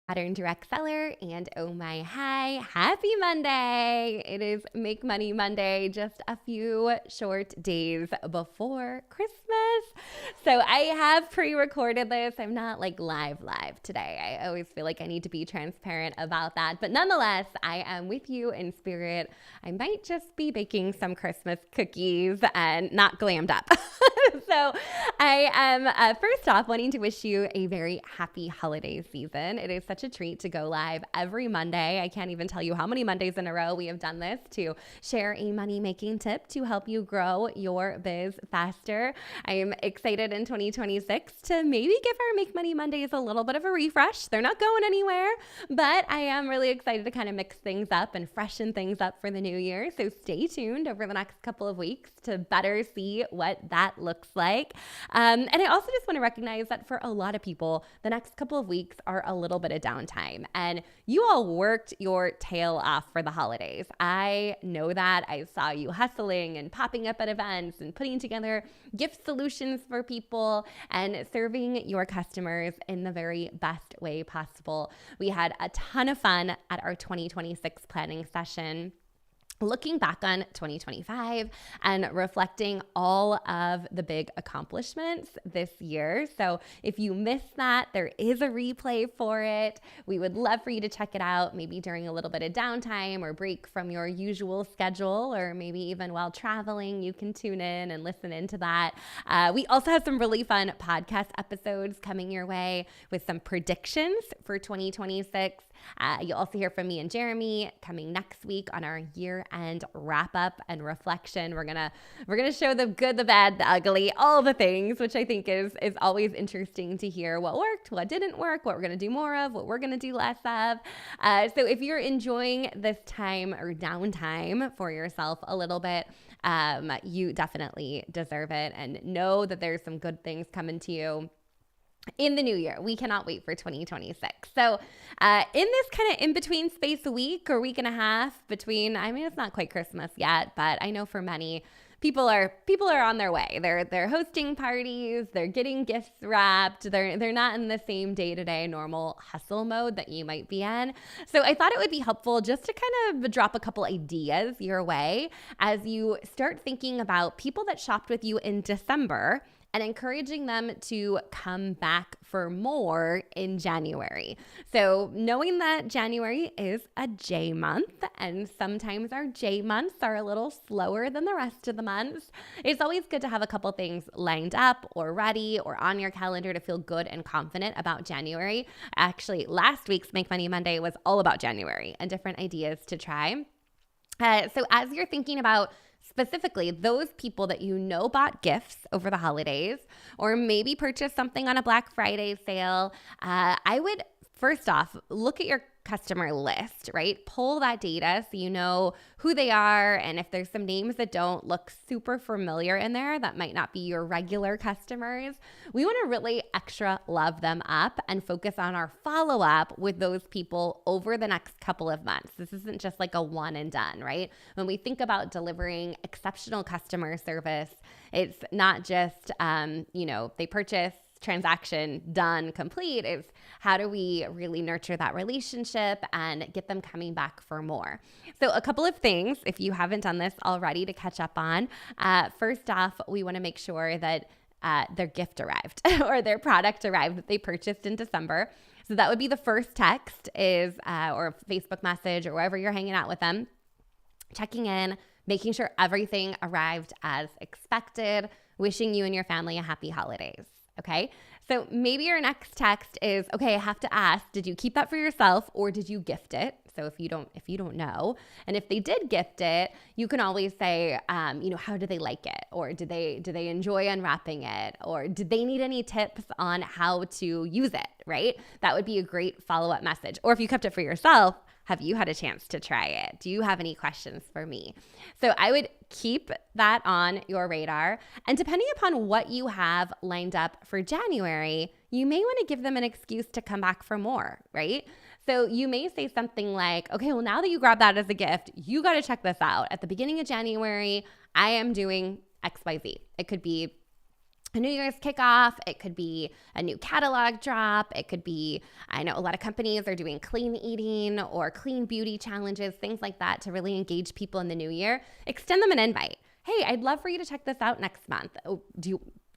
Pattern Direct Seller, and oh my hi, happy Monday. It is Make Money Monday, just a few short days before Christmas. So I have pre-recorded this. I'm not like live today. I always feel like I need to be transparent about that. But nonetheless, I am with you in spirit. I might just be baking some Christmas cookies and not glammed up. So I am first off wanting to wish you a very happy holiday season. It is such a treat to go live every Monday. I can't even tell you how many Mondays in a row we have done this to share a money-making tip to help you grow your biz faster. I am excited in 2026 to maybe give our Make Money Mondays a little bit of a refresh. They're not going anywhere, but I am really excited to kind of mix things up and freshen things up for the new year. So stay tuned over the next couple of weeks to better see what that looks like. And I also just want to recognize that for a lot of people, the next couple of weeks are a little bit of downtime. And you all worked your tail off for the holidays. I know that. I saw you hustling and popping up at events and putting together gift solutions for people and serving your customers in the very best way possible. We had a ton of fun at our 2026 planning session, looking back on 2025 and reflecting all of the big accomplishments this year. So if you missed that, there is a replay for it. We would love for you to check it out, maybe during a little bit of downtime or break from your usual schedule, or maybe even while traveling, you can tune in and listen into that. We also have some really fun podcast episodes coming your way with some predictions for 2026. You'll also hear from me and Jeremy coming next week on our year-end wrap-up and reflection. We're gonna show the good, the bad, the ugly, all the things, which I think is always interesting to hear what worked, what didn't work, what we're gonna do more of, what we're gonna do less of. So if you're enjoying this time or downtime for yourself a little bit, you definitely deserve it, and know that there's some good things coming to you in the new year. We cannot wait for 2026. So in this kind of in-between space, a week or week and a half between, I mean, it's not quite Christmas yet, but I know for many, people are on their way. They're hosting parties, they're getting gifts wrapped, they're not in the same day-to-day normal hustle mode that you might be in. So I thought it would be helpful just to kind of drop a couple ideas your way as you start thinking about people that shopped with you in December and encouraging them to come back for more in January. So knowing that January is a J month, and sometimes our J months are a little slower than the rest of the months, it's always good to have a couple things lined up or ready or on your calendar to feel good and confident about January. Actually, last week's Make Money Monday was all about January and different ideas to try. So as you're thinking about specifically those people that you know bought gifts over the holidays, or maybe purchased something on a Black Friday sale, I would first off look at your customer list, right? Pull that data so you know who they are, and if there's some names that don't look super familiar in there that might not be your regular customers, we want to really extra love them up and focus on our follow-up with those people over the next couple of months. This isn't just like a one and done, right? When we think about delivering exceptional customer service, it's not just, they purchase, transaction done, complete. It's how do we really nurture that relationship and get them coming back for more. So a couple of things, if you haven't done this already, to catch up on. First off, we want to make sure that their gift arrived or their product arrived that they purchased in December. So that would be the first text is, or Facebook message or wherever you're hanging out with them, checking in, making sure everything arrived as expected, wishing you and your family a happy holidays. Okay, so maybe your next text is, okay, I have to ask, did you keep that for yourself or did you gift it? So if you don't know, and if they did gift it, you can always say, how did they like it? Or did they enjoy unwrapping it? Or did they need any tips on how to use it, right? That would be a great follow-up message. Or if you kept it for yourself, have you had a chance to try it? Do you have any questions for me? So I would keep that on your radar. And depending upon what you have lined up for January, you may want to give them an excuse to come back for more, right? So you may say something like, okay, well, now that you grabbed that as a gift, you got to check this out. At the beginning of January, I am doing XYZ. It could be a New Year's kickoff. It could be a new catalog drop. It could be, I know a lot of companies are doing clean eating or clean beauty challenges, things like that to really engage people in the new year. Extend them an invite. Hey, I'd love for you to check this out next month. Oh,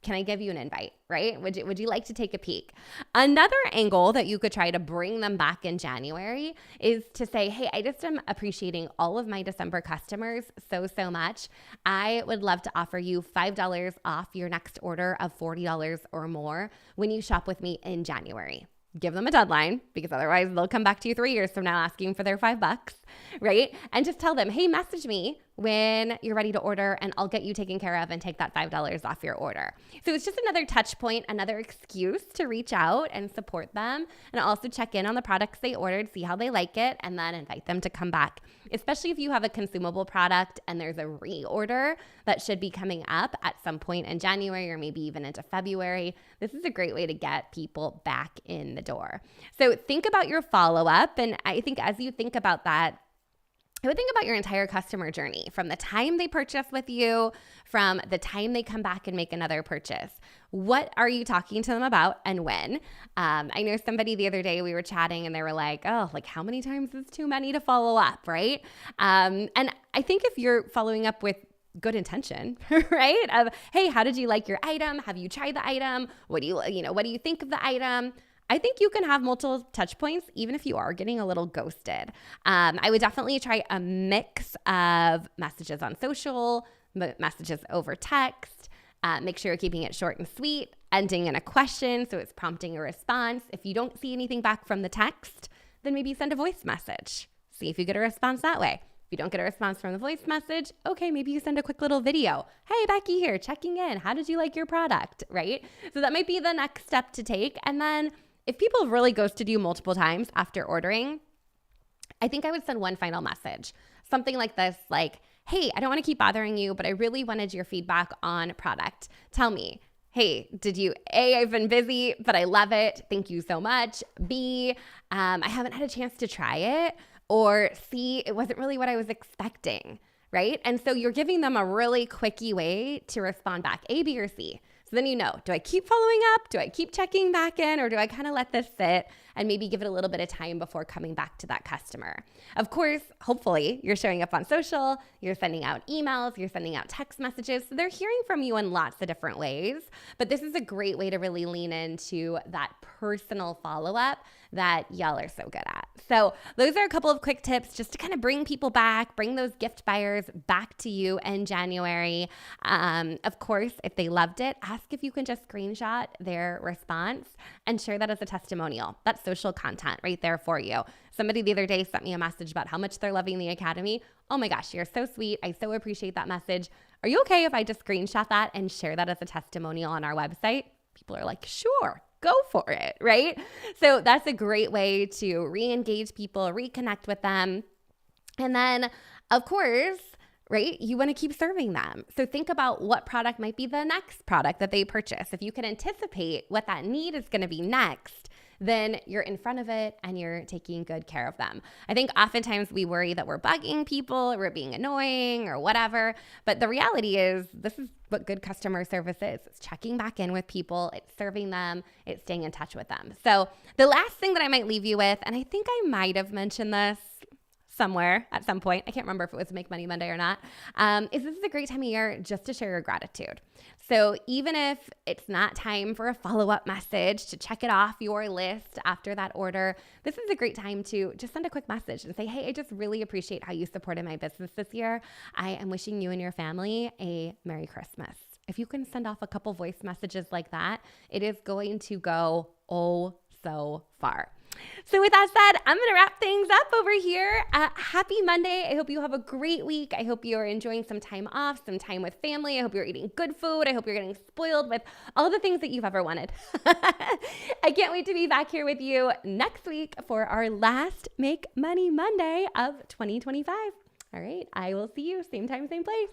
can I give you an invite, right? Would you like to take a peek? Another angle that you could try to bring them back in January is to say, hey, I just am appreciating all of my December customers so much. I would love to offer you $5 off your next order of $40 or more when you shop with me in January. Give them a deadline, because otherwise they'll come back to you 3 years from now asking for their $5, right? And just tell them, hey, message me when you're ready to order and I'll get you taken care of and take that $5 off your order. So it's just another touch point, another excuse to reach out and support them, and also check in on the products they ordered, see how they like it, and then invite them to come back. Especially if you have a consumable product and there's a reorder that should be coming up at some point in January or maybe even into February. This is a great way to get people back in the door. So think about your follow-up, and I think as you think about that, I would think about your entire customer journey from the time they purchase with you, from the time they come back and make another purchase. What are you talking to them about and when? I know somebody the other day, we were chatting and they were like, oh, like how many times is too many to follow up, right? And I think if you're following up with good intention, right? Of, hey, how did you like your item? Have you tried the item? What do you think of the item? I think you can have multiple touch points, even if you are getting a little ghosted. I would definitely try a mix of messages on social, messages over text. Make sure you're keeping it short and sweet, ending in a question, so it's prompting a response. If you don't see anything back from the text, then maybe send a voice message. See if you get a response that way. If you don't get a response from the voice message, okay, maybe you send a quick little video. Hey, Becky here, checking in. How did you like your product, right? So that might be the next step to take. And then if people have really ghosted you multiple times after ordering, I think I would send one final message. Something like this, like, hey, I don't want to keep bothering you, but I really wanted your feedback on product. Tell me, hey, I've been busy, but I love it. Thank you so much. B, I haven't had a chance to try it. Or C, it wasn't really what I was expecting, right? And so you're giving them a really quickie way to respond back, A, B, or C. So then do I keep following up? Do I keep checking back in? Or do I kind of let this sit and maybe give it a little bit of time before coming back to that customer? Of course, hopefully you're showing up on social, you're sending out emails, you're sending out text messages. So they're hearing from you in lots of different ways. But this is a great way to really lean into that personal follow-up that y'all are so good at. So those are a couple of quick tips just to kind of bring people back, bring those gift buyers back to you in January. Of course, if they loved it, ask if you can just screenshot their response and share that as a testimonial. That's social content right there for you. Somebody the other day sent me a message about how much they're loving the Academy. Oh my gosh, you're so sweet. I so appreciate that message. Are you okay if I just screenshot that and share that as a testimonial on our website? People are like, sure. Go for it, right? So that's a great way to re-engage people, reconnect with them. And then, of course, right, you want to keep serving them. So think about what product might be the next product that they purchase. If you can anticipate what that need is going to be next, then you're in front of it and you're taking good care of them. I think oftentimes we worry that we're bugging people, we're being annoying or whatever, but the reality is this is what good customer service is. It's checking back in with people, it's serving them, it's staying in touch with them. So the last thing that I might leave you with, and I think I might have mentioned this somewhere at some point, I can't remember if it was Make Money Monday or not, is this is a great time of year just to share your gratitude. So even if it's not time for a follow-up message to check it off your list after that order, this is a great time to just send a quick message and say, hey, I just really appreciate how you supported my business this year. I am wishing you and your family a Merry Christmas. If you can send off a couple voice messages like that, it is going to go oh so far. So with that said, I'm going to wrap things up over here. Happy Monday. I hope you have a great week. I hope you are enjoying some time off, some time with family. I hope you're eating good food. I hope you're getting spoiled with all the things that you've ever wanted. I can't wait to be back here with you next week for our last Make Money Monday of 2025. All right. I will see you same time, same place.